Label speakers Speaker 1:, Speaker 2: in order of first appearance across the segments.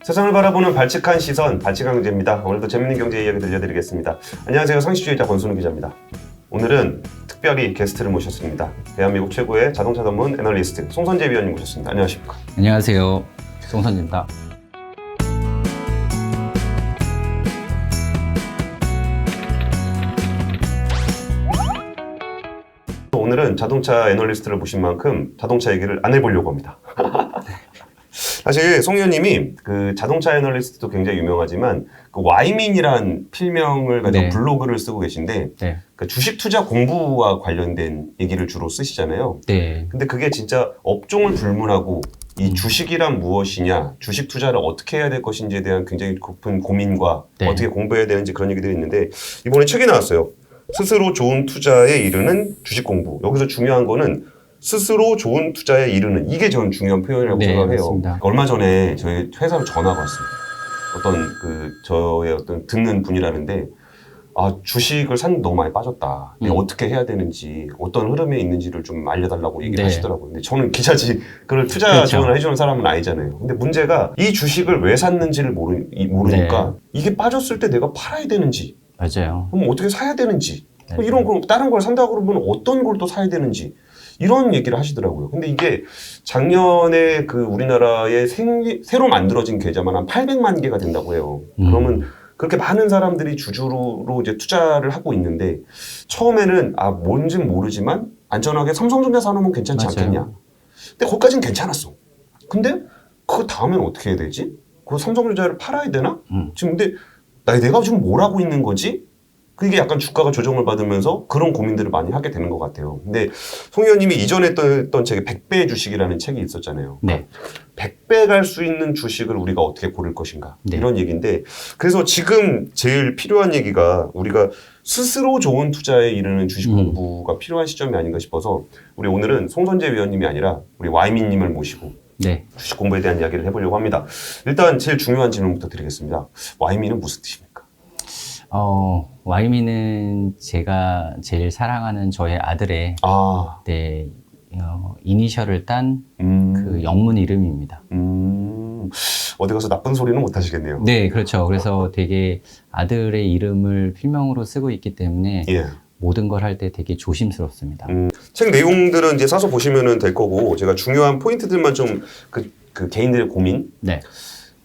Speaker 1: 세상을 바라보는 발칙한 시선, 발칙한경제입니다. 오늘도 재밌는 경제 이야기 들려드리겠습니다. 안녕하세요. 상식주의자 권순우 기자입니다. 오늘은 특별히 게스트를 모셨습니다. 대한민국 최고의 자동차 전문 애널리스트 송선재 위원님 모셨습니다. 안녕하십니까?
Speaker 2: 안녕하세요. 송선재입니다.
Speaker 1: 오늘은 자동차 애널리스트를 모신 만큼 자동차 얘기를 안 해보려고 합니다. 사실 송 의원님이 그 자동차 애널리스트도 굉장히 유명하지만 그 와이민이란 필명을 가지고
Speaker 2: 네.
Speaker 1: 블로그를 쓰고 계신데
Speaker 2: 네.
Speaker 1: 그 주식 투자 공부와 관련된 얘기를 주로 쓰시잖아요.
Speaker 2: 네.
Speaker 1: 근데 그게 진짜 업종을 불문하고 이 주식이란 무엇이냐, 주식 투자를 어떻게 해야 될 것인지에 대한 굉장히 깊은 고민과
Speaker 2: 네.
Speaker 1: 어떻게 공부해야 되는지 그런 얘기들이 있는데 이번에 책이 나왔어요. 스스로 좋은 투자에 이르는 주식 공부. 여기서 중요한 거는 스스로 좋은 투자에 이르는, 이게 저는 중요한 표현이라고
Speaker 2: 네,
Speaker 1: 생각해요.
Speaker 2: 맞습니다.
Speaker 1: 얼마 전에 저희 회사로 전화가 왔습니다. 저의 듣는 분이라는데, 주식을 샀는데 너무 많이 빠졌다. 근데 어떻게 해야 되는지, 어떤 흐름에 있는지를 좀 알려달라고 얘기를
Speaker 2: 네.
Speaker 1: 하시더라고요. 근데 저는 기자지, 그걸 투자
Speaker 2: 그렇죠.
Speaker 1: 지원을 해주는 사람은 아니잖아요. 근데 문제가 이 주식을 왜 샀는지를 모르니까 이게 빠졌을 때 내가 팔아야 되는지,
Speaker 2: 맞아요.
Speaker 1: 그럼 어떻게 사야 되는지,
Speaker 2: 네.
Speaker 1: 이런 걸 다른 걸 산다 그러면 어떤 걸 또 사야 되는지, 이런 얘기를 하시더라고요. 근데 이게 작년에 그 우리나라에 새로 만들어진 계좌만 한 800만 개가 된다고 해요. 그러면 그렇게 많은 사람들이 주주로 이제 투자를 하고 있는데, 처음에는 뭔진 모르지만 안전하게 삼성전자 사놓으면 괜찮지
Speaker 2: 맞아요.
Speaker 1: 않겠냐. 근데 거기까지는 괜찮았어. 근데 그 다음엔 어떻게 해야 되지? 그 삼성전자를 팔아야 되나? 지금 근데 내가 지금 뭘 하고 있는 거지? 그게 약간 주가가 조정을 받으면서 그런 고민들을 많이 하게 되는 것 같아요. 근데 송 의원님이 이전에 했던 책에 100배 주식이라는 책이 있었잖아요.
Speaker 2: 네.
Speaker 1: 100배 갈 수 있는 주식을 우리가 어떻게 고를 것인가.
Speaker 2: 네.
Speaker 1: 이런 얘기인데, 그래서 지금 제일 필요한 얘기가 우리가 스스로 좋은 투자에 이르는 주식 공부가 필요한 시점이 아닌가 싶어서 우리 오늘은 송선재 위원님이 아니라 우리 와이민님을 모시고
Speaker 2: 네.
Speaker 1: 주식 공부에 대한 이야기를 해보려고 합니다. 일단 제일 중요한 질문부터 드리겠습니다. 와이민은 무슨 뜻입니까?
Speaker 2: 와이미는 제가 제일 사랑하는 저의 아들의 네, 이니셜을 딴 그 영문 이름입니다.
Speaker 1: 어디 가서 나쁜 소리는 못 하시겠네요.
Speaker 2: 네, 그렇죠. 그래서 되게 아들의 이름을 필명으로 쓰고 있기 때문에
Speaker 1: 예.
Speaker 2: 모든 걸 할 때 되게 조심스럽습니다.
Speaker 1: 책 내용들은 이제 사서 보시면 될 거고, 제가 중요한 포인트들만 좀 그 개인들의 고민.
Speaker 2: 네.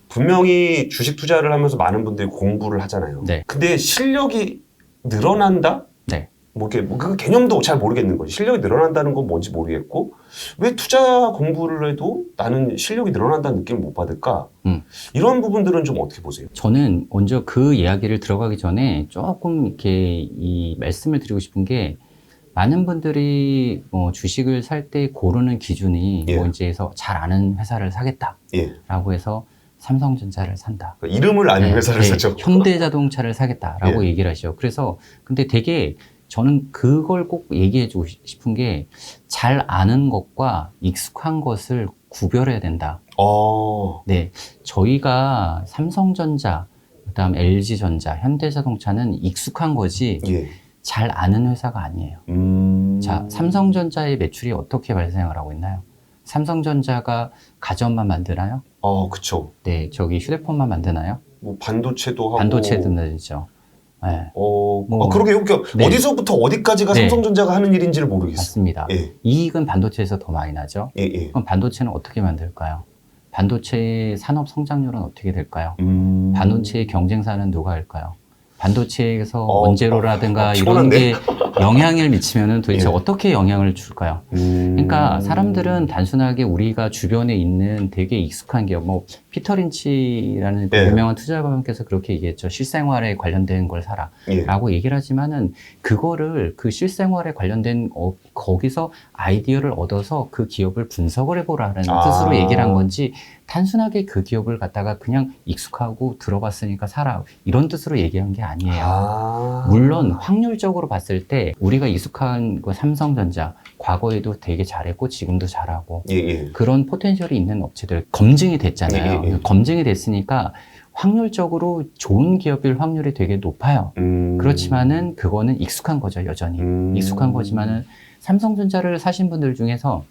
Speaker 1: 분명히 주식 투자를 하면서 많은 분들이 공부를 하잖아요.
Speaker 2: 네.
Speaker 1: 근데 실력이 늘어난다?
Speaker 2: 네.
Speaker 1: 그 개념도 잘 모르겠는 거지. 실력이 늘어난다는 건 뭔지 모르겠고, 왜 투자 공부를 해도 나는 실력이 늘어난다는 느낌을 못 받을까? 이런 부분들은 좀 어떻게 보세요?
Speaker 2: 저는 먼저 그 이야기를 들어가기 전에 조금 이렇게 이 말씀을 드리고 싶은 게, 많은 분들이 주식을 살 때 고르는 기준이
Speaker 1: 예.
Speaker 2: 이제 해서 잘 아는 회사를 사겠다라고 해서 삼성전자를 산다.
Speaker 1: 그러니까 이름을 아는 회사를 사죠.
Speaker 2: 현대자동차를 사겠다라고
Speaker 1: 예.
Speaker 2: 얘기를 하시죠. 그래서 근데 되게 저는 그걸 꼭 얘기해 주고 싶은 게, 잘 아는 것과 익숙한 것을 구별해야 된다. 네, 저희가 삼성전자, 그다음 LG전자, 현대자동차는 익숙한 거지
Speaker 1: 예.
Speaker 2: 잘 아는 회사가 아니에요. 자, 삼성전자의 매출이 어떻게 발생을 하고 있나요? 삼성전자가 가전만 만드나요?
Speaker 1: 그쵸.
Speaker 2: 네, 저기 휴대폰만 만드나요?
Speaker 1: 뭐 반도체도 하고.
Speaker 2: 반도체도 만들죠. 네.
Speaker 1: 그러게요. 그러니까
Speaker 2: 네.
Speaker 1: 어디서부터 어디까지가
Speaker 2: 네.
Speaker 1: 삼성전자가 하는 일인지를 모르겠어요.
Speaker 2: 맞습니다.
Speaker 1: 예.
Speaker 2: 이익은 반도체에서 더 많이 나죠.
Speaker 1: 예.
Speaker 2: 그럼 반도체는 어떻게 만들까요? 반도체의 산업 성장률은 어떻게 될까요?
Speaker 1: 음.
Speaker 2: 반도체의 경쟁사는 누가 할까요? 반도체에서
Speaker 1: 어,
Speaker 2: 원재료라든가 이런
Speaker 1: 피곤한데?
Speaker 2: 게 영향을 미치면은 도대체
Speaker 1: 예.
Speaker 2: 어떻게 영향을 줄까요? 그러니까 사람들은 단순하게 우리가 주변에 있는 되게 익숙한 기업, 뭐 피터 린치라는 그
Speaker 1: 예.
Speaker 2: 유명한 투자가분께서 그렇게 얘기했죠. 실생활에 관련된 걸 사라.
Speaker 1: 예.
Speaker 2: 라고 얘기를 하지만은, 그거를 그 실생활에 관련된 거기서 아이디어를 얻어서 그 기업을 분석을 해보라는 뜻으로 얘기를 한 건지, 단순하게 그 기업을 갖다가 그냥 익숙하고 들어봤으니까 사라, 이런 뜻으로 얘기한 게 아니에요. 물론 확률적으로 봤을 때 우리가 익숙한 그 삼성전자 과거에도 되게 잘했고 지금도 잘하고
Speaker 1: 예.
Speaker 2: 그런 포텐셜이 있는 업체들 검증이 됐잖아요.
Speaker 1: 예.
Speaker 2: 검증이 됐으니까 확률적으로 좋은 기업일 확률이 되게 높아요. 그렇지만은 그거는 익숙한 거죠, 여전히. 익숙한 거지만은 삼성전자를 사신 분들 중에서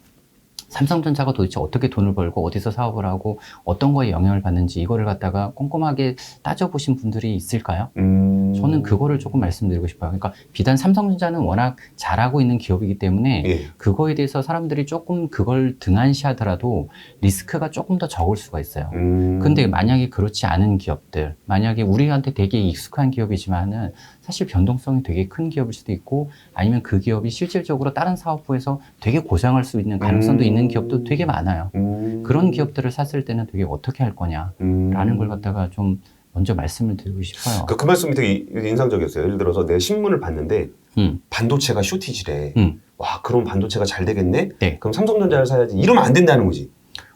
Speaker 2: 삼성전자가 도대체 어떻게 돈을 벌고 어디서 사업을 하고 어떤 거에 영향을 받는지 이거를 갖다가 꼼꼼하게 따져보신 분들이 있을까요? 저는 그거를 조금 말씀드리고 싶어요. 그러니까 비단 삼성전자는 워낙 잘하고 있는 기업이기 때문에
Speaker 1: 예.
Speaker 2: 그거에 대해서 사람들이 조금 그걸 등한시하더라도 리스크가 조금 더 적을 수가 있어요. 근데 만약에 그렇지 않은 기업들, 만약에 우리한테 되게 익숙한 기업이지만은 사실 변동성이 되게 큰 기업일 수도 있고 아니면 그 기업이 실질적으로 다른 사업부에서 되게 고장할 수 있는 가능성도 있는 기업도 되게 많아요. 그런 기업들을 샀을 때는 되게 어떻게 할 거냐라는 걸 갖다가 좀 먼저 말씀을 드리고 싶어요.
Speaker 1: 그 말씀이 되게 인상적이었어요. 예를 들어서 내 신문을 봤는데 반도체가 쇼티지래. 와, 그럼 반도체가 잘 되겠네?
Speaker 2: 네.
Speaker 1: 그럼 삼성전자를 사야지. 이러면 안 된다는 거지.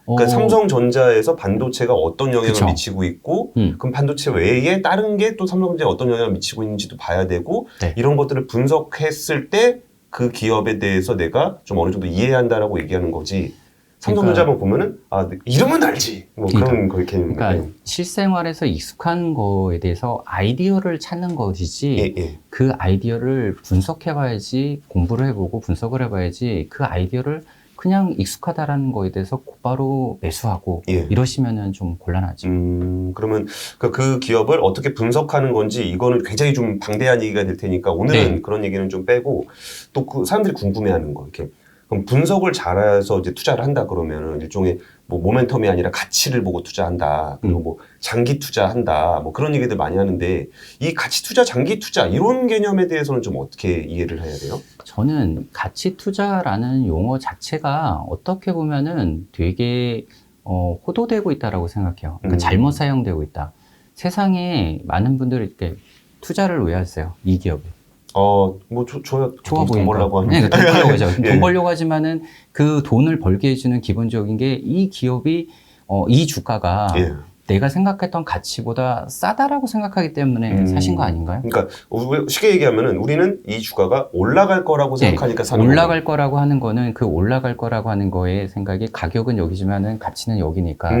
Speaker 1: 그러니까 삼성전자에서 반도체가 어떤 영향을
Speaker 2: 그쵸.
Speaker 1: 미치고 있고 그럼 반도체 외에 다른 게 또 삼성전자에 어떤 영향을 미치고 있는지도 봐야 되고
Speaker 2: 네.
Speaker 1: 이런 것들을 분석했을 때 그 기업에 대해서 내가 좀 어느 정도 이해해야 한다라고 얘기하는 거지. 삼성전자만 보면은 아 이러면 알지. 뭐 그런 거의 개념.
Speaker 2: 그러니까 실생활에서 익숙한 거에 대해서 아이디어를 찾는 것이지
Speaker 1: 예.
Speaker 2: 그 아이디어를 분석해봐야지 공부를 해보고 분석을 해봐야지 그 아이디어를 그냥 익숙하다라는 거에 대해서 곧바로 매수하고
Speaker 1: 예.
Speaker 2: 이러시면은 좀 곤란하죠.
Speaker 1: 그러면 그 기업을 어떻게 분석하는 건지 이거는 굉장히 좀 방대한 얘기가 될 테니까 오늘은
Speaker 2: 네.
Speaker 1: 그런 얘기는 좀 빼고 또 그 사람들이 궁금해하는 거 이렇게 그럼 분석을 잘해서 이제 투자를 한다 그러면은 일종의 뭐 모멘텀이 아니라 가치를 보고 투자한다 그리고 뭐 장기 투자한다 뭐 그런 얘기들 많이 하는데 이 가치 투자, 장기 투자 이런 개념에 대해서는 좀 어떻게 이해를 해야 돼요?
Speaker 2: 저는 가치 투자라는 용어 자체가 어떻게 보면은 되게 호도되고 있다라고 생각해요. 그러니까 잘못 사용되고 있다. 세상에 많은 분들이 이렇게 투자를 왜 하세요? 이 기업에.
Speaker 1: 뭐 좋아
Speaker 2: 좋아
Speaker 1: 돈 벌려고 하는.
Speaker 2: 네, 돈 벌려고 하죠.
Speaker 1: 예.
Speaker 2: 돈 벌려고 하지만은 그 돈을 벌게 해주는 기본적인 게 이 기업이 이 주가가
Speaker 1: 예.
Speaker 2: 내가 생각했던 가치보다 싸다라고 생각하기 때문에 사신 거 아닌가요?
Speaker 1: 그러니까 쉽게 얘기하면은 우리는 이 주가가 올라갈 거라고 생각하니까 사는
Speaker 2: 올라갈 거라고 하는 거는 그 올라갈 거라고 하는 거에 생각이 가격은 여기지만은 가치는 여기니까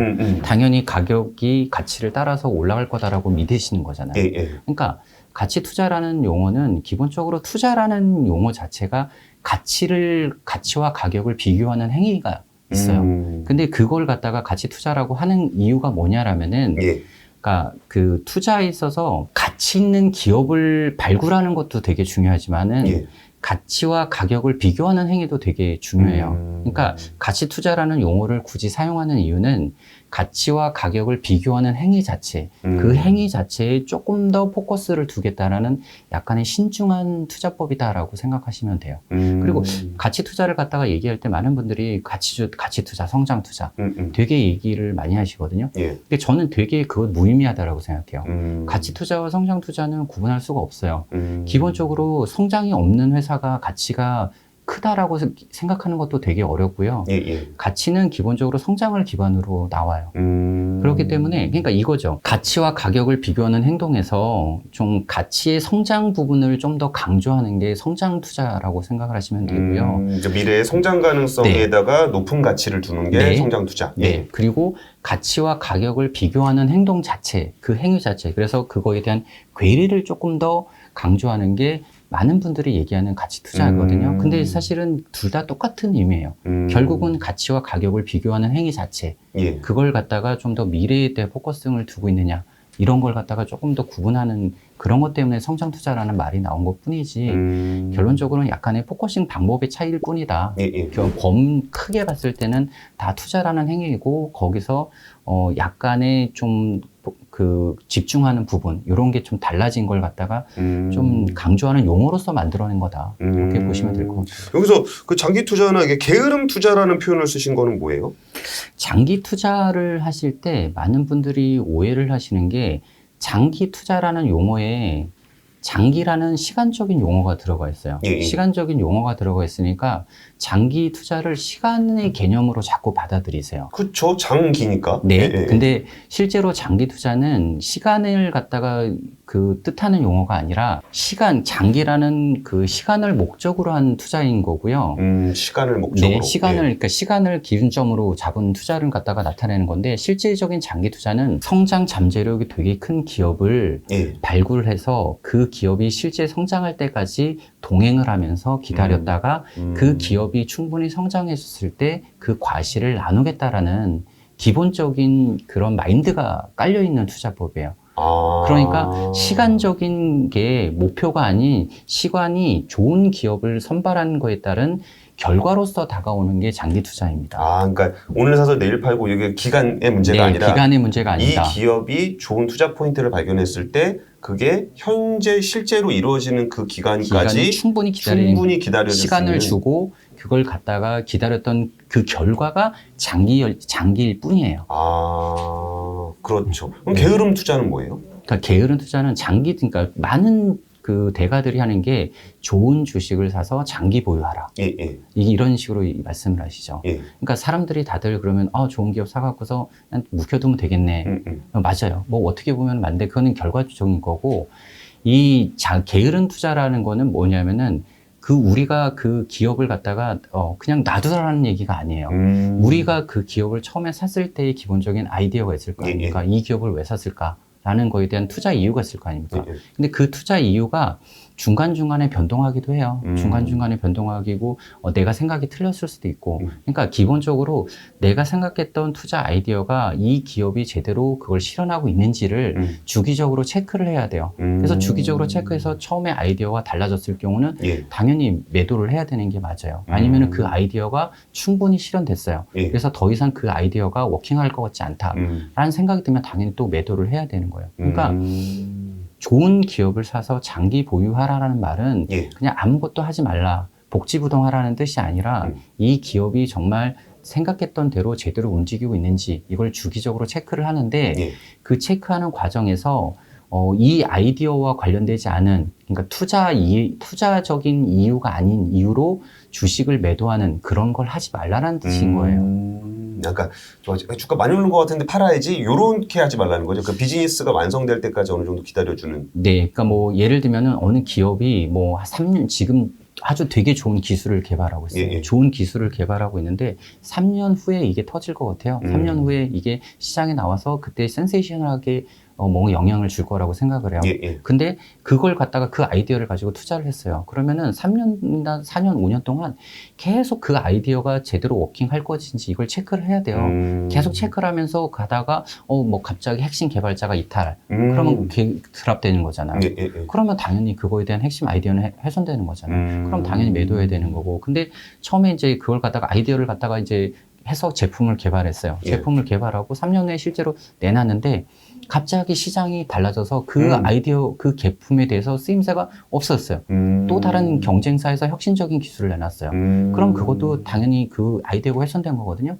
Speaker 2: 당연히 가격이 가치를 따라서 올라갈 거다라고 믿으시는 거잖아요.
Speaker 1: 예.
Speaker 2: 그러니까 가치 투자라는 용어는 기본적으로 투자라는 용어 자체가 가치와 가격을 비교하는 행위가 있어요. 근데 그걸 갖다가 가치 투자라고 하는 이유가 뭐냐라면은
Speaker 1: 예.
Speaker 2: 그러니까 그 투자에 있어서 가치 있는 기업을 발굴하는 것도 되게 중요하지만은
Speaker 1: 예.
Speaker 2: 가치와 가격을 비교하는 행위도 되게 중요해요. 그러니까 가치 투자라는 용어를 굳이 사용하는 이유는 가치와 가격을 비교하는 행위 자체, 그 행위 자체에 조금 더 포커스를 두겠다라는 약간의 신중한 투자법이다라고 생각하시면 돼요. 그리고 가치 투자를 갖다가 얘기할 때 많은 분들이 가치 투자, 성장 투자 되게 얘기를 많이 하시거든요.
Speaker 1: 예.
Speaker 2: 근데 저는 되게 그거 무의미하다라고 생각해요. 가치 투자와 성장 투자는 구분할 수가 없어요. 기본적으로 성장이 없는 회사가 가치가 크다라고 생각하는 것도 되게 어렵고요.
Speaker 1: 예.
Speaker 2: 가치는 기본적으로 성장을 기반으로 나와요. 그렇기 때문에 그러니까 이거죠. 가치와 가격을 비교하는 행동에서 좀 가치의 성장 부분을 좀 더 강조하는 게 성장 투자라고 생각을 하시면 되고요.
Speaker 1: 이제 미래의 성장 가능성에다가 높은 가치를 두는 게
Speaker 2: 네.
Speaker 1: 성장 투자.
Speaker 2: 네.
Speaker 1: 예.
Speaker 2: 그리고 가치와 가격을 비교하는 행동 자체, 그 행위 자체. 그래서 그거에 대한 괴리를 조금 더 강조하는 게 많은 분들이 얘기하는 가치 투자거든요. 근데 사실은 둘 다 똑같은 의미예요. 결국은 가치와 가격을 비교하는 행위 자체.
Speaker 1: 예.
Speaker 2: 그걸 갖다가 좀 더 미래에 대해 포커싱을 두고 있느냐. 이런 걸 갖다가 조금 더 구분하는 그런 것 때문에 성장 투자라는 말이 나온 것 뿐이지 결론적으로는 약간의 포커싱 방법의 차이일 뿐이다.
Speaker 1: 예.
Speaker 2: 크게 봤을 때는 다 투자라는 행위이고 거기서 약간의 좀 그 집중하는 부분 이런 게 좀 달라진 걸 갖다가 좀 강조하는 용어로서 만들어낸 거다. 이렇게 보시면 될 것 같아요.
Speaker 1: 여기서 그 장기 투자나 이게 게으름 투자라는 표현을 쓰신 거는 뭐예요?
Speaker 2: 장기 투자를 하실 때 많은 분들이 오해를 하시는 게 장기 투자라는 용어에 장기라는 시간적인 용어가 들어가 있어요.
Speaker 1: 예.
Speaker 2: 시간적인 용어가 들어가 있으니까 장기 투자를 시간의 개념으로 자꾸 받아들이세요.
Speaker 1: 그쵸. 장기니까.
Speaker 2: 네.
Speaker 1: 예.
Speaker 2: 근데 실제로 장기 투자는 시간을 갖다가 그 뜻하는 용어가 아니라 장기라는 그 시간을 목적으로 한 투자인 거고요.
Speaker 1: 시간을 목적으로.
Speaker 2: 네, 그러니까 시간을 기준점으로 잡은 투자를 갖다가 나타내는 건데 실질적인 장기 투자는 성장 잠재력이 되게 큰 기업을
Speaker 1: 예.
Speaker 2: 발굴해서 그 기업이 실제 성장할 때까지 동행을 하면서 기다렸다가 그 기업이 충분히 성장했을 때 그 과실을 나누겠다라는 기본적인 그런 마인드가 깔려있는 투자법이에요. 그러니까 시간적인 게 목표가 아닌 시간이 좋은 기업을 선발하는 거에 따른 결과로서 다가오는 게 장기 투자입니다.
Speaker 1: 그러니까 오늘 사서 내일 팔고 이게 기간의 문제가 아니라
Speaker 2: 기간의 문제가 아니다.
Speaker 1: 이 기업이 좋은 투자 포인트를 발견했을 때 그게 현재 실제로 이루어지는 그 기간까지
Speaker 2: 충분히
Speaker 1: 기다려줄
Speaker 2: 시간을 주고 그걸 갖다가 기다렸던 그 결과가 장기일 뿐이에요.
Speaker 1: 그렇죠. 그럼 게으름 투자는 뭐예요?
Speaker 2: 그러니까 게으름 투자는 그러니까 많은 그 대가들이 하는 게 좋은 주식을 사서 장기 보유하라. 이런 식으로 말씀을 하시죠. 그러니까 사람들이 다들 그러면 좋은 기업 사갖고서 그냥 묵혀두면 되겠네. 맞아요. 뭐 어떻게 보면 맞는데 그거는 결과적인 거고 이 게으름 투자라는 거는 뭐냐면은 우리가 그 기업을 갖다가 그냥 놔두라는 얘기가 아니에요. 우리가 그 기업을 처음에 샀을 때의 기본적인 아이디어가 있을 거 아닙니까? 이 기업을 왜 샀을까? 라는 거에 대한 투자 이유가 있을 거 아닙니까? 근데 그 투자 이유가 중간중간에 변동하기도 해요. 중간중간에 변동하기고 내가 생각이 틀렸을 수도 있고 그러니까 기본적으로 내가 생각했던 투자 아이디어가 이 기업이 제대로 그걸 실현하고 있는지를 주기적으로 체크를 해야 돼요. 그래서 주기적으로 체크해서 처음에 아이디어가 달라졌을 경우는 당연히 매도를 해야 되는 게 맞아요. 아니면 그 아이디어가 충분히 실현됐어요. 그래서 더 이상 그 아이디어가 워킹할 것 같지 않다라는 생각이 들면 당연히 또 매도를 해야 되는 거예요. 그러니까 좋은 기업을 사서 장기 보유하라는 말은 그냥 아무것도 하지 말라, 복지부동하라는 뜻이 아니라 이 기업이 정말 생각했던 대로 제대로 움직이고 있는지 이걸 주기적으로 체크를 하는데 그 체크하는 과정에서 이 아이디어와 관련되지 않은 그러니까 투자적인 이유가 아닌 이유로 주식을 매도하는 그런 걸 하지 말라는 뜻인 거예요.
Speaker 1: 약간 주가 많이 오른 것 같은데 팔아야지 이렇게 하지 말라는 거죠. 그 비즈니스가 완성될 때까지 어느 정도 기다려주는.
Speaker 2: 네, 그러니까 뭐 예를 들면은 어느 기업이 뭐 3년 지금 아주 되게 좋은 기술을 개발하고 있어요. 좋은 기술을 개발하고 있는데 3년 후에 이게 터질 것 같아요. 3년 후에 이게 시장에 나와서 그때 센세이셔널하게 뭔가 영향을 줄 거라고 생각을 해요. 근데 그걸 갖다가 그 아이디어를 가지고 투자를 했어요. 그러면은 3년이나 4년, 5년 동안 계속 그 아이디어가 제대로 워킹할 것인지 이걸 체크를 해야 돼요. 계속 체크를 하면서 가다가 뭐 갑자기 핵심 개발자가 이탈. 그러면 드랍되는 거잖아요. 그러면 당연히 그거에 대한 핵심 아이디어는 훼손되는 거잖아요. 그럼 당연히 매도해야 되는 거고. 근데 처음에 이제 그걸 갖다가 아이디어를 갖다가 이제 해서 제품을 개발했어요. 제품을 개발하고 3년 후에 실제로 내놨는데 갑자기 시장이 달라져서 그 아이디어, 그 제품에 대해서 쓰임새가 없었어요. 또 다른 경쟁사에서 혁신적인 기술을 내놨어요. 그럼 그것도 당연히 그 아이디어가 훼손된 거거든요.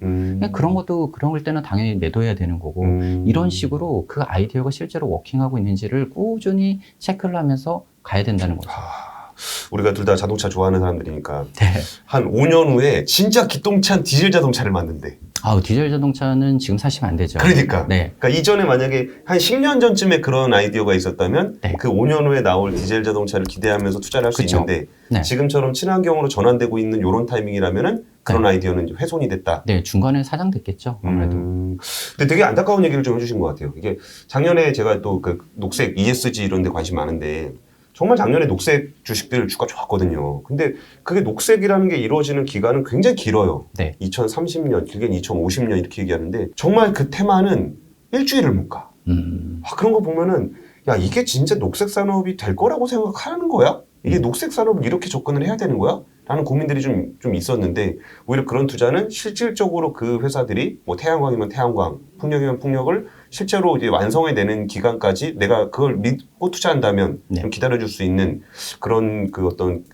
Speaker 2: 그런 걸 때는 당연히 매도해야 되는 거고 이런 식으로 그 아이디어가 실제로 워킹하고 있는지를 꾸준히 체크를 하면서 가야 된다는 거죠.
Speaker 1: 우리가 둘 다 자동차 좋아하는 사람들이니까 한 5년 후에 진짜 기똥찬 디젤 자동차를 만든대.
Speaker 2: 디젤 자동차는 지금 사시면 안 되죠.
Speaker 1: 그러니까 이전에 만약에 한 10년 전쯤에 그런 아이디어가 있었다면 그 5년 후에 나올 디젤 자동차를 기대하면서 투자를 할 수 있는데 지금처럼 친환경으로 전환되고 있는 이런 타이밍이라면은 그런 아이디어는 이제 훼손이 됐다.
Speaker 2: 네, 중간에 사장됐겠죠. 아무래도.
Speaker 1: 근데 되게 안타까운 얘기를 좀 해주신 것 같아요. 이게 작년에 제가 또 그 녹색 ESG 이런 데 관심 많은데 정말 작년에 녹색 주식들 주가 좋았거든요. 근데 그게 녹색이라는 게 이루어지는 기간은 굉장히 길어요. 2030년, 길게는 2050년 이렇게 얘기하는데 정말 그 테마는 일주일을 못 가. 그런 거 보면은 이게 진짜 녹색 산업이 될 거라고 생각하는 거야? 이게 녹색 산업을 이렇게 접근을 해야 되는 거야? 라는 고민들이 좀 있었는데 오히려 그런 투자는 실질적으로 그 회사들이 뭐 태양광이면 태양광, 풍력이면 풍력을 실제로 이제 완성해내는 기간까지 내가 그걸 믿고 투자한다면 좀 기다려줄 수 있는 그런 그 어떤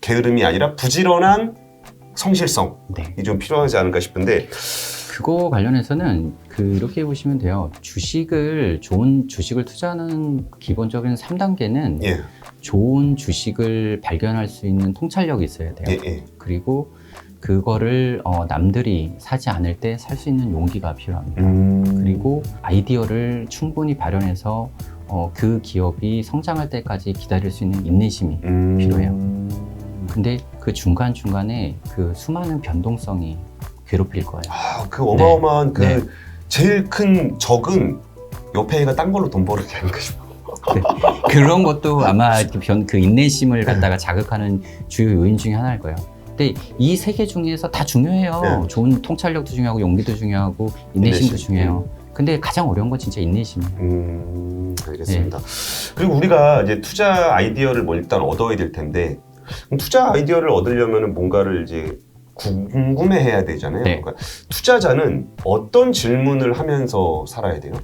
Speaker 1: 게으름이 아니라 부지런한 성실성이 좀 필요하지 않을까 싶은데
Speaker 2: 그거 관련해서는 이렇게 보시면 돼요. 좋은 주식을 투자하는 기본적인 3단계는 좋은 주식을 발견할 수 있는 통찰력이 있어야 돼요. 그리고 그거를 남들이 사지 않을 때 살 수 있는 용기가 필요합니다. 그리고 아이디어를 충분히 발현해서 그 기업이 성장할 때까지 기다릴 수 있는 인내심이 필요해요. 근데 그 중간중간에 그 수많은 변동성이 괴롭힐 거예요.
Speaker 1: 그 어마어마한 제일 큰 적은 옆에 애가 딴 걸로 돈 벌게 하는 거죠.
Speaker 2: 네. 그런 것도 아마 그 인내심을 갖다가 자극하는 주요 요인 중에 하나일 거예요. 근데 이 세 개 중에서 다 중요해요.
Speaker 1: 네.
Speaker 2: 좋은 통찰력도 중요하고 용기도 중요하고 인내심도
Speaker 1: 인내심.
Speaker 2: 중요해요. 근데 가장 어려운 건 진짜 인내심이에요.
Speaker 1: 알겠습니다. 그리고 우리가 이제 투자 아이디어를 뭐 일단 얻어야 될 텐데, 그럼 투자 아이디어를 얻으려면 뭔가를 이제 궁금해해야 되잖아요.
Speaker 2: 네.
Speaker 1: 그러니까 투자자는 어떤 질문을 하면서 살아야 돼요?